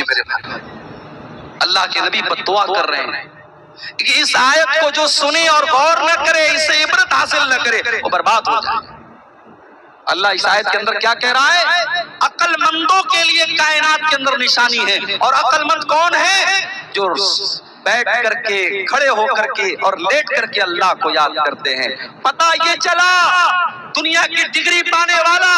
میرے بھائی، اللہ کے نبی بد دعا کر رہے ہیں کہ اس آیت کو جو سنے اور غور نہ کرے، اس سے عبرت حاصل نہ کرے، وہ برباد ہو جائے۔ اللہ اس آیت کے اندر کیا کہہ رہا ہے؟ عقل مندوں کے لیے کائنات کے اندر نشانی ہے، اور عقل مند کون ہے؟ جو بیٹھ کر کے، کھڑے ہو کر کے اور لیٹ کر کے اللہ کو یاد کرتے ہیں۔ پتہ یہ چلا دنیا کی ڈگری پانے والا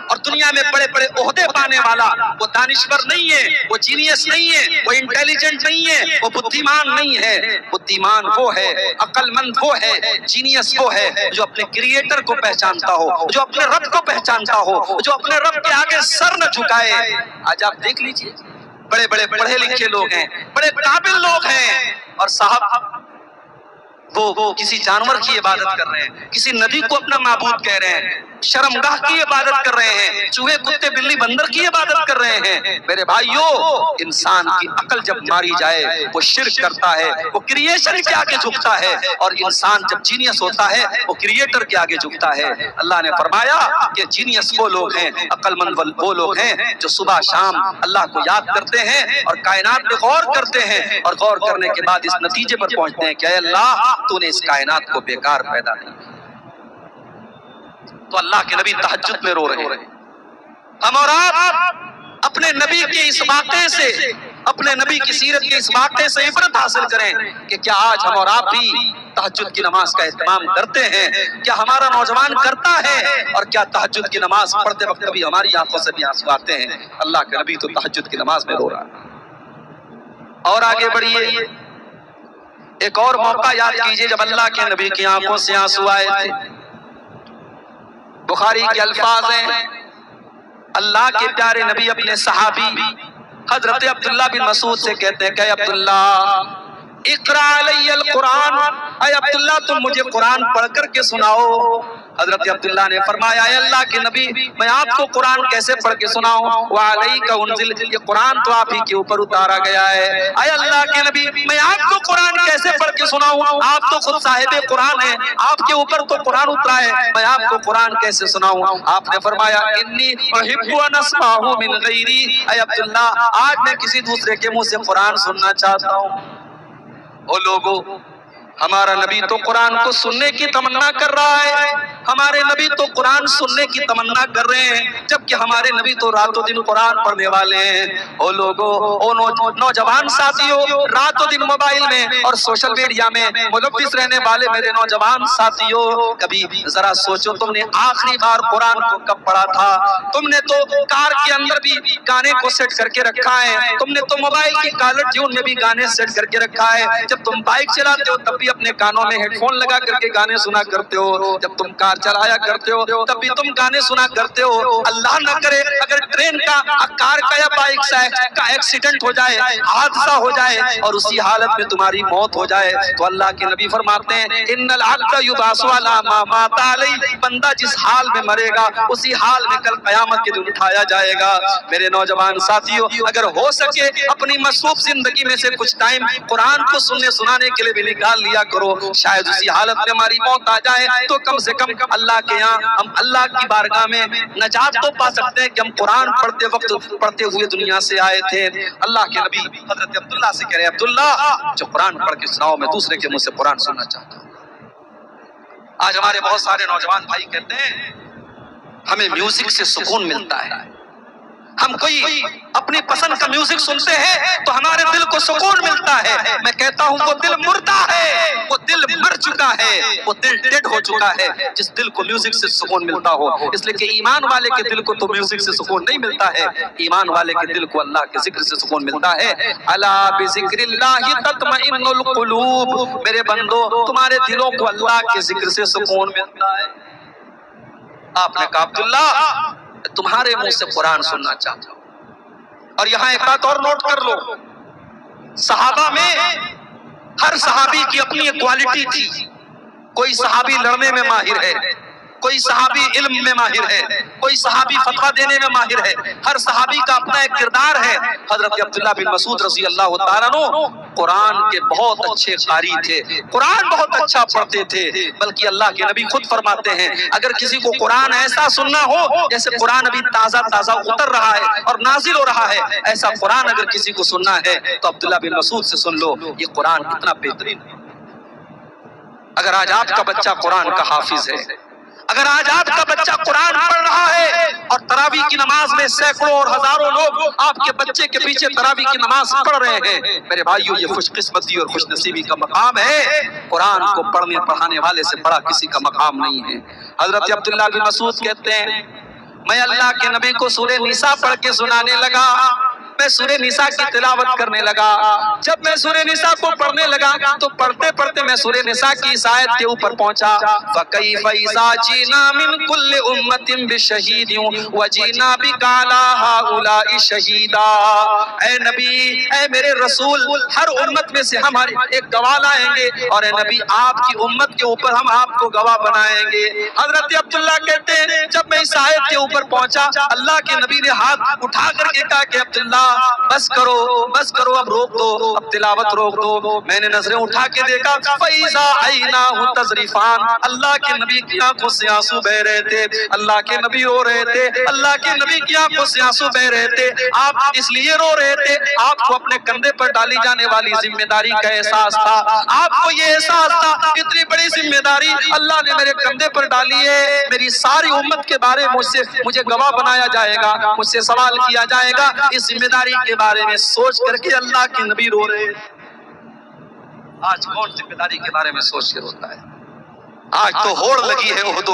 اور دنیا میں بڑے بڑے عہدے پانے والا وہ دانشور نہیں ہے، وہ جینیس نہیں ہے، وہ انٹیلیجنٹ نہیں ہے، وہ بدھیمان نہیں ہے۔ بدھیمان وہ ہے، عقل مند وہ ہے، جینیس وہ ہے جو اپنے کریٹر کو پہچانتا ہو، جو اپنے رب کو پہچانتا ہو، جو اپنے رب کے آگے سر نہ جھکائے۔ آج آپ دیکھ لیجئے، بڑے بڑے پڑھے لکھے لوگ ہیں، بڑے قابل لوگ ہیں، اور صاحب وہ کسی جانور کی عبادت کر رہے ہیں، کسی ندی کو اپنا معبود کہہ رہے ہیں، شرمگاہ کی عبادت کر رہے ہیں، چوہے کتے بلی بندر کی عبادت کر رہے ہیں۔ میرے بھائیو، انسان کی عقل جب ماری جائے وہ شرک کرتا ہے، وہ کریشن کے آگے جھکتا ہے، اور انسان جب جینیس ہوتا ہے وہ کریٹر کے آگے جھکتا ہے۔ اللہ نے فرمایا کہ جینیس وہ لوگ ہیں، عقل مند وہ لوگ ہیں جو صبح شام اللہ کو یاد کرتے ہیں اور کائنات پہ غور کرتے ہیں، اور غور کرنے کے بعد اس نتیجے پر پہنچتے ہیں کہ اے اللہ تو نے اس کائنات کو بیکار پیدا نہیں کیا۔ تو اللہ کے نبی تہجد میں رو رہے ہیں۔ ہم اور آپ اپنے نبی کے اس واقعے سے، اپنے نبی کی سیرت کے اس واقعے سے عبرت حاصل کریں کہ کیا آج ہم اور آپ بھی تہجد کی نماز کا اہتمام کرتے ہیں؟ کیا ہمارا نوجوان کرتا ہے؟ اور کیا تہجد کی نماز پڑھتے وقت کبھی ہماری آنکھوں سے بھی آنسو آتے ہیں؟ اللہ کے نبی تو تہجد کی نماز میں رو رہا ہے۔ اور آگے بڑھیے، ایک اور موقع یاد کیجئے جب اللہ کے نبی کی آنکھوں سے آنسو آئے تھے۔ بخاری کے الفاظ ہیں، اللہ کے پیارے نبی اپنے صحابی حضرت عبداللہ بن مسعود سے کہتے ہیں کہ اے عبداللہ اقرا علی القرآن، اے عبداللہ تم مجھے قرآن پڑھ کر کے سناؤ۔ حضرت عبداللہ نے فرمایا اے اللہ کے نبی میں آپ کو قرآن کیسے پڑھ کے سناؤں؟ وعلیک انزل، یہ قرآن تو آپ ہی کے اوپر اتارا گیا ہے۔ اے اللہ کے نبی میں آپ کو قرآن کیسے پڑھ کے سناؤں؟ آپ تو خود صاحب قرآن ہیں، آپ کے اوپر تو قرآن اترا ہے، میں آپ کو قرآن کیسے سناؤں؟ آپ نے فرمایا انی احب ان اسمعہ من غیری، اے عبداللہ آج میں کسی دوسرے کے منہ سے قرآن سننا چاہتا ہوں۔ او لوگو، ہمارا نبی تو قرآن کو سننے کی تمنا کر رہا ہے، ہمارے نبی تو قرآن سننے کی تمنا کر رہے ہیں، جبکہ ہمارے نبی تو رات و دن قرآن پڑھنے والے ہیں۔ او لوگو، او نوجوان ساتھیوں، رات و دن موبائل میں اور سوشل میڈیا میں ملوث رہنے والے میرے نوجوان ساتھیوں، کبھی ذرا سوچو تم نے آخری بار قرآن کو کب پڑھا تھا؟ تم نے تو کار کے اندر بھی گانے کو سیٹ کر کے رکھا ہے، تم نے تو موبائل کی کالر ٹیون میں بھی گانے سیٹ کر کے رکھا ہے، جب تم بائک چلاتے ہو تب بھی اپنے کانوں میں ہیڈ فون لگا کر کے گانے سنا کرتے ہو، جب تم کار چلایا کرتے ہو تب بھی تم گانے سنا کرتے ہو۔ اللہ نہ کرے اگر ٹرین کا، کار کا یا بائک کا ایکسیڈنٹ ہو جائے، حادثہ ہو جائے اور اسی حالت میں تمہاری موت ہو جائے تو اللہ کے نبی فرماتے ہیں ان العبد یبعث علی ما مات علیہ، بندہ جس حال میں مرے گا اسی حال میں کل قیامت کے دن اٹھایا جائے گا۔ میرے نوجوان ساتھیوں، اگر ہو سکے اپنی مصروف زندگی میں سے کچھ ٹائم قرآن کو سننے سنانے کے لیے بھی نکال لیا کرو، شاید اسی حالت میں ہماری موت آ جائے تو کم سے کم اللہ کے یہاں ہم اللہ کی بارگاہ میں نجات تو پا سکتے ہیں کہ ہم قرآن پڑھتے وقت پڑھتے ہوئے دنیا سے آئے تھے۔ اللہ کے نبی حضرت عبداللہ سے کہہ رہے ہیں عبداللہ جو قرآن پڑھ کے سناؤ، میں دوسرے کے منہ سے قرآن سننا چاہتا ہوں۔ آج ہمارے بہت سارے نوجوان بھائی کہتے ہیں ہمیں میوزک سے سکون ملتا ہے، ہم کوئی اپنی پسند کا میوزک سنتے ہیں تو ہمارے دل کو سکون ملتا ہے۔ میں کہتا ہوں وہ دل مردہ ہے، وہ دل مر چکا ہے، وہ دل ڈیڈ ہو چکا ہے جس دل کو میوزک سے سکون ملتا ہو، اس لیے کہ ایمان والے کے دل کو تو میوزک سے سکون نہیں ملتا ہے، ایمان والے کے دل کو اللہ کے ذکر سے سکون ملتا ہے۔ الا بذکر اللہ تطمئن القلوب، میرے بندو تمہارے دلوں کو اللہ کے ذکر سے سکون ملتا ہے۔ آپ نے کہا عبداللہ تمہارے منہ سے قرآن سننا چاہتا ہوں۔ اور یہاں ایک بات اور نوٹ کر لو، صحابہ میں ہر صحابی کی اپنی ایک کوالٹی تھی۔ کوئی صحابی لڑنے میں ماہر ہے، کوئی صحابی علم میں ماہر ہے، کوئی صحابی فتویٰ دینے میں ماہر ہے، ہر صحابی کا اپنا ایک کردار ہے۔ حضرت عبداللہ بن مسعود رضی اللہ تعالیٰ عنہ قرآن کے بہت اچھے قاری تھے، قرآن بہت اچھا پڑھتے تھے، بلکہ اللہ کے نبی خود فرماتے ہیں اگر کسی کو قرآن ایسا سننا ہو جیسے قرآن ابھی تازہ تازہ اتر رہا ہے اور نازل ہو رہا ہے، ایسا قرآن اگر کسی کو سننا ہے تو عبداللہ بن مسعود سے سن لو، یہ قرآن کتنا بہترین ہے۔ اگر آج آپ کا بچہ قرآن کا حافظ ہے، اگر آج آپ کا بچہ قرآن پڑھ رہا ہے اور تراویح کی نماز میں سینکڑوں اور ہزاروں لوگ آپ کے بچے کے پیچھے تراویح کی نماز پڑھ رہے ہیں، میرے بھائیو یہ خوش قسمتی اور خوش نصیبی کا مقام ہے۔ قرآن کو پڑھنے پڑھانے والے سے بڑا کسی کا مقام نہیں ہے۔ حضرت عبداللہ بن مسعود کہتے ہیں میں اللہ کے نبی کو سورہ نساء پڑھ کے سنانے لگا، میں سورہ نساء کی تلاوت کرنے لگا۔ جب میں سورہ نساء کو پڑھنے لگا تو پڑھتے پڑھتے میں سورہ نساء کی اس آیت کے اوپر پہنچا، فَكَيْفَ إِذَا جِئْنَا مِنْ كُلِّ أُمَّةٍ بِشَهِيدٍ وَجِئْنَا بِكَ عَلَى هَؤُلَاءِ شَهِيدًا۔ اے نبی، اے میرے رسول، ہر امت میں سے ہم ایک گواہ لائیں گے اور اے نبی آپ کی امت کے اوپر ہم آپ کو گواہ بنائیں گے۔ حضرت عبداللہ کہتے ہیں جب میں اس آیت کے اوپر پہنچا اللہ کے نبی نے ہاتھ اٹھا کر کے کہا کہ عبداللہ بس کرو بس کرو، اب روک دو، اب تلاوت روک دو۔ میں نے نظریں اٹھا کے دیکھا فَإِذَا عَيْنَاهُ تَذْرِفَانِ، اللہ کے نبی کی آنکھوں سے آنسو بہ رہے تھے، اللہ کے نبی رو رہے تھے، اللہ کے نبی کی آنکھوں سے آنسو بہ رہے تھے۔ آپ اس لیے رو رہے تھے آپ کو اپنے کندھے پر ڈالی جانے والی ذمہ داری کا احساس تھا، آپ کو یہ احساس تھا اتنی بڑی ذمہ داری اللہ نے میرے کندھے پر ڈالی ہے، میری ساری امت کے بارے میں مجھے گواہ بنایا جائے گا، مجھ سے سوال کیا جائے گا، اس ذمہ داری کے بارے میں سوچ کر کے اللہ کے نبی رو رہے۔ آج کون ذمہ داری کے بارے میں سوچ کے روتا ہے؟ آج تو ہوڑ لگی ہے احد،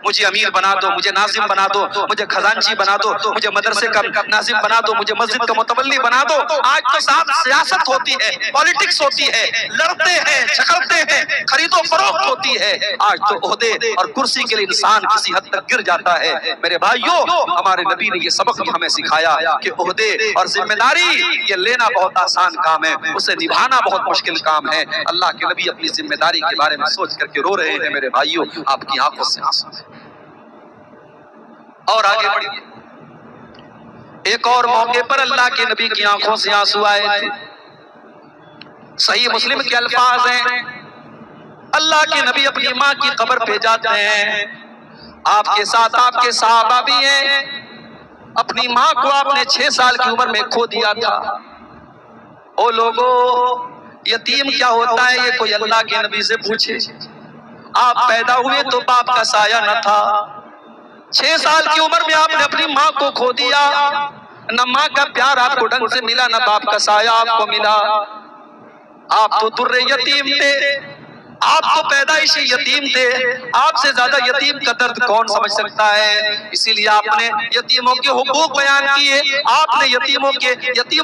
مجھے امیر بنا دو، مجھے ناظم بنا دو، مجھے خزانچی بنا دو، مجھے مدرسے کا ناظم بنا دو، مجھے مسجد کا متولی بنا دو۔ آج تو صاحب سیاست ہوتی ہے، پالیٹکس ہوتی ہے، لڑتے ہیں جھگڑتے ہیں، خرید و فروخت ہوتی ہے۔ آج تو عہدے اور کرسی کے لیے انسان کسی حد تک گر جاتا ہے۔ میرے بھائیوں، ہمارے نبی نے یہ سبق بھی ہمیں سکھایا کہ عہدے اور ذمہ داری یہ لینا بہت آسان کام ہے، اسے نبھانا بہت مشکل کام ہے۔ اللہ کے نبی اپنی ذمہ داری کے بارے میں سوچ کر کے رو رہے ہیں۔ میرے بھائیوں، آپ کی آنکھوں سے آنسو ہے۔ اور آگے بڑھیے، ایک اور موقع پر اللہ کے نبی کی آنکھوں سے آنسو آئے تھے۔ صحیح مسلم کے الفاظ ہیں، اللہ کے نبی اپنی ماں کی قبر پہ جاتے ہیں، آپ کے ساتھ آپ کے صحابہ بھی ہیں۔ اپنی ماں کو آپ نے 6 سال کی عمر میں کھو دیا تھا۔ او لوگو، یتیم کیا ہوتا ہے یہ کوئی اللہ کے نبی سے پوچھے۔ آپ پیدا ہوئے تو باپ کا سایہ نہ تھا، 6 سال کی عمر میں آپ نے اپنی ماں کو کھو دیا، نہ ماں کا پیار آپ کو ڈھنگ سے ملا، نہ باپ کا سایہ آپ کو ملا۔ آپ تو در یتیم تھے، آپ تو پیدائشی یتیم تھے، آپ سے زیادہ یتیم کا درد کون سمجھ سکتا ہے؟ اسی لیے آپ نے یتیموں کے حقوق بیان کیے، آپ نے یتیموں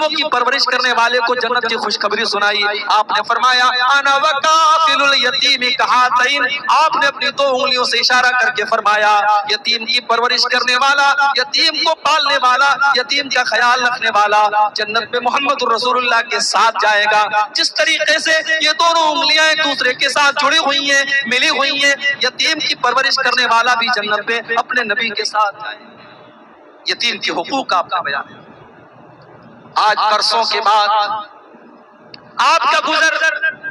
کی پرورش کرنے والے کو جنت کی خوشخبری سنائی۔ آپ نے فرمایا انا وکافل الیتیم کہاتین، آپ نے اپنی 2 انگلیوں سے اشارہ کر کے فرمایا یتیم کی پرورش کرنے والا، یتیم کو پالنے والا، یتیم کا خیال رکھنے والا جنت میں محمد رسول اللہ کے ساتھ جائے گا۔ جس طریقے سے یہ دونوں انگلیاں ایک دوسرے کے ساتھ جڑی ہوئی ہیں، ملی ہوئی ہیں، یتیم کی پرورش کرنے والا بھی جنت میں اپنے نبی کے ساتھ جائے گا۔ یتیم کے حقوق آپ کا بیان ہے۔ آج برسوں کے بعد آپ کا گزر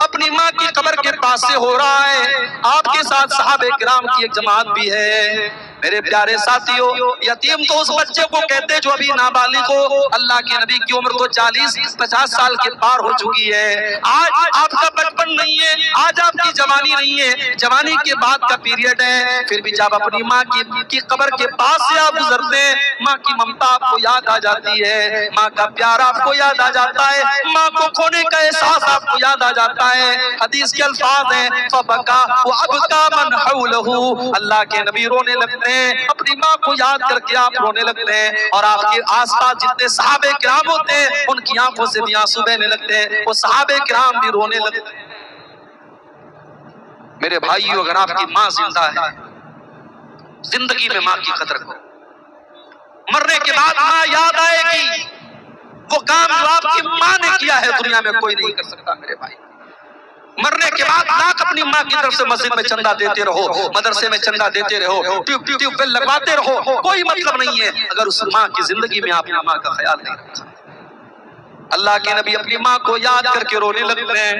اپنی ماں کی قبر کے پاس سے ہو رہا ہے، آپ کے ساتھ صحابہ کرام کی ایک جماعت بھی ہے۔ میرے پیارے ساتھیوں، یتیم تو اس بچے کو کہتے جو ابھی نابالغ ہو، اللہ کے نبی کی عمر تو 40-50 سال کے پار ہو چکی ہے۔ آج آپ کا بچپن نہیں ہے، آج آپ کی جوانی نہیں ہے، جوانی کے بعد کا پیریڈ ہے۔ پھر بھی جب اپنی ماں کی قبر کے پاس سے آپ گزرتے ہیں، ماں کی ممتا آپ کو یاد آ جاتی ہے، ماں کا پیار آپ کو یاد آ جاتا ہے، ماں کو کھونے کا احساس آپ کو یاد آ جاتا ہے۔ حدیث کے الفاظ ہیں فبکا وابکا من حولہ، اللہ کے نبی رونے لگتے ہیں، اپنی ماں کو یاد کر کے آپ رونے لگتے ہیں، اور آپ کے آس پاس جتنے صحابہ کرام ہوتے ہیں ان کی آنکھوں سے بھی آنسو بہنے لگتے ہیں، وہ صحابہ کرام بھی رونے لگتے ہیں۔ میرے بھائیو، اگر آپ کی ماں زندہ ہے، زندگی میں ماں کی قدر کرو، مرنے کے بعد ماں یاد آئے گی، وہ کام جو آپ کی ماں نے کیا ہے دنیا میں کوئی نہیں کر سکتا۔ میرے بھائی، مرنے کے بعد لاکھ اپنی ماں کی طرف سے مسجد میں چندہ دیتے رہو، مدرسے میں چندہ دیتے رہو، ٹیوب ویل لگواتے رہو، کوئی مطلب نہیں ہے اگر اس ماں کی زندگی میں آپ نے ماں کا خیال نہیں رکھا۔ اللہ کے نبی اپنی ماں کو یاد کر کے رونے لگتے ہیں۔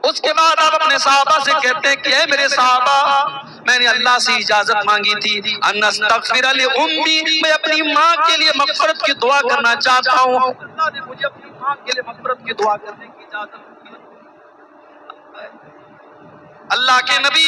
اس کے بعد آپ اپنے صحابہ سے کہتے ہیں کہ اے میرے صحابہ، میں نے اللہ سے اجازت مانگی تھی ان استغفر لأمی، میں اپنی ماں کے لیے مغفرت کی دعا کرنا چاہتا ہوں۔ اللہ نے مجھے اپنی ماں کے لیے مغفرت کی دعا کرنے کی اجازت دی۔ اللہ کے نبی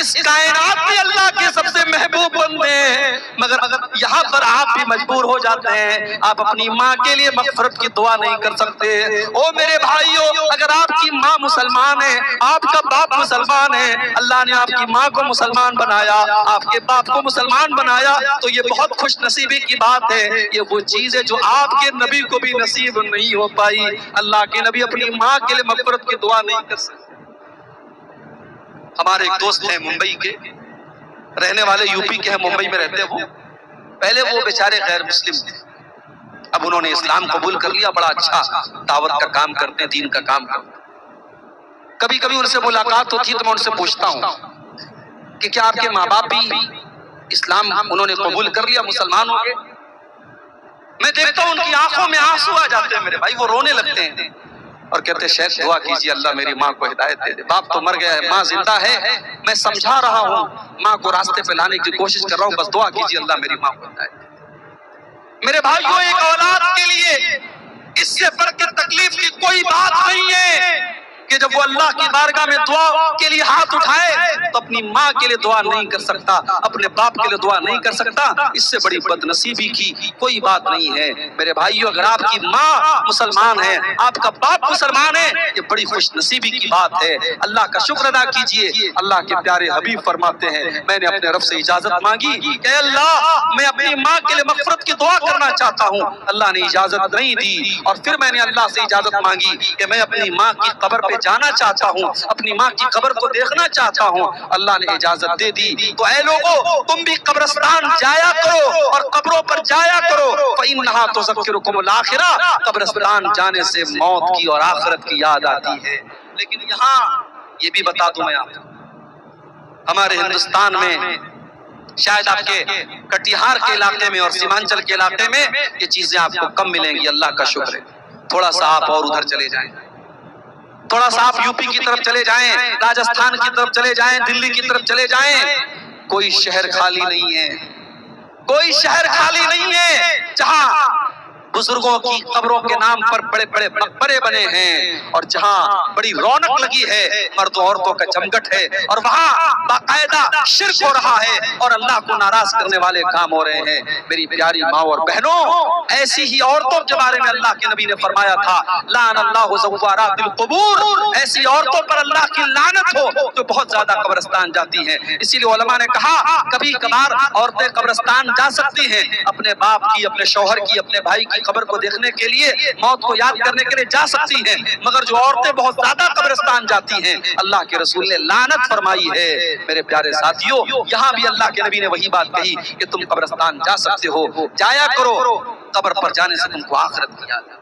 اس کائنات میں اللہ کے سب سے محبوب بندے ہیں، مگر یہاں پر آپ بھی مجبور ہو جاتے ہیں، آپ اپنی ماں کے لیے مغفرت کی دعا نہیں کر سکتے۔ او میرے بھائیوں، اگر آپ کی ماں مسلمان ہے، آپ کا باپ مسلمان ہے، اللہ نے آپ کی ماں کو مسلمان بنایا، آپ کے باپ کو مسلمان بنایا، تو یہ بہت خوش نصیبی کی بات ہے۔ یہ وہ چیز ہے جو آپ کے نبی کو بھی نصیب نہیں ہو پائی۔ اللہ کے نبی اپنی ماں کے لیے مغفرت کی دعا نہیں کر سکتے۔ ہمارے ایک دوست ہیں ممبئی کے، رہنے والے یو پی کے ہیں، ممبئی میں رہتے ہیں وہ۔ پہلے وہ بیچارے غیر مسلم تھے، اب انہوں نے اسلام قبول کر لیا، بڑا اچھا دعوت کا کام کرتے ہیں، دین کا کام کرتے ہیں۔ کبھی کبھی ان سے ملاقات ہوتی ہے تو میں ان سے پوچھتا ہوں کہ کیا آپ کے ماں باپ بھی اسلام انہوں نے قبول کر لیا، مسلمان ہو گئے؟ میں دیکھتا ہوں ان کی آنکھوں میں آنسو آ جاتے ہیں میرے بھائی، وہ رونے لگتے ہیں اور کہتے ہیں شیخ دعا کیجیے اللہ میری ماں کو ہدایت دے دے، باپ تو مر گیا ہے، ماں زندہ ہے، میں سمجھا رہا ہوں، ماں کو راستے پہ لانے کی کوشش کر رہا ہوں، بس دعا کیجیے اللہ میری ماں کو ہدایت دے دے۔ میرے بھائیوں، ایک اولاد کے لیے اس سے بڑھ کے تکلیف کی کوئی بات نہیں ہے کہ جب وہ اللہ کی بارگاہ میں دعا کے لیے ہاتھ اٹھائے تو اپنی ماں کے لیے دعا نہیں کر سکتا، اپنے باپ کے لیے دعا نہیں کر سکتا، اس سے بڑی بد نصیبی کی کوئی بات نہیں ہے۔ میرے بھائیو، اگر آپ کی ماں مسلمان ہے، آپ کا باپ مسلمان ہے، یہ بڑی خوش نصیبی کی بات ہے۔ اللہ کا شکر ادا کیجئے۔ اللہ کے پیارے حبیب فرماتے ہیں میں نے اپنے رب سے اجازت مانگی کہ اے اللہ، میں اپنی ماں کے لیے مغفرت کی دعا کرنا چاہتا ہوں، اللہ نے اجازت نہیں دی، اور پھر میں نے اللہ سے اجازت مانگی کہ میں اپنی ماں کی قبر پہ جانا چاہتا ہوں، اپنی ماں کی قبر کو دیکھنا چاہتا ہوں، اللہ نے اجازت دے دی۔ تو اے لوگوں، تم بھی قبرستان جایا کرو اور قبروں پر جایا کرو، فَإِنَّهَا تُذَكِّرُكُمُ الْآخِرَةَ، قبرستان جانے سے موت کی اور آخرت کی یاد آتی ہے۔ لیکن یہاں یہ بھی بتا دوں میں آپ کو، ہمارے ہندوستان میں شاید آپ کے کٹیہار کے علاقے میں اور سیمانچل کے علاقے میں یہ چیزیں آپ کو کم ملیں گی، اللہ کا شکر ہے۔ تھوڑا سا آپ اور ادھر چلے جائیں، تھوڑا سا آپ یو پی کی طرف چلے جائیں، راجستھان کی طرف چلے جائیں، دلی کی طرف چلے جائیں، کوئی شہر خالی نہیں ہے، کوئی شہر خالی نہیں ہے جہاں بزرگوں کی قبروں کے نام پر بڑے بڑے مقبرے بنے ہیں، اور جہاں بڑی رونق لگی ہے، مرد و عورتوں کا جمگٹ ہے، اور وہاں باقاعدہ شرک ہو رہا ہے اور اللہ کو ناراض کرنے والے کام ہو رہے ہیں۔ میری پیاری ماں اور بہنوں، ایسی ہی عورتوں کے بارے میں اللہ کے نبی نے فرمایا تھا لعن اللہ زوارات القبور، ایسی عورتوں پر اللہ کی لعنت ہو جو بہت زیادہ قبرستان جاتی ہیں۔ اسی لیے علماء نے کہا کبھی کبھار عورتیں قبرستان جا سکتی ہیں، اپنے باپ کی، اپنے شوہر کی، اپنے بھائی کی قبر کو دیکھنے کے لیے، موت کو یاد کرنے کے لیے جا سکتی ہیں، مگر جو عورتیں بہت زیادہ قبرستان جاتی ہیں اللہ کے رسول نے لعنت فرمائی ہے۔ میرے پیارے ساتھیوں، یہاں بھی اللہ کے نبی نے وہی بات کہی کہ تم قبرستان جا سکتے ہو، جایا کرو، قبر پر جانے سے تم کو آخرت کی یاد ہے۔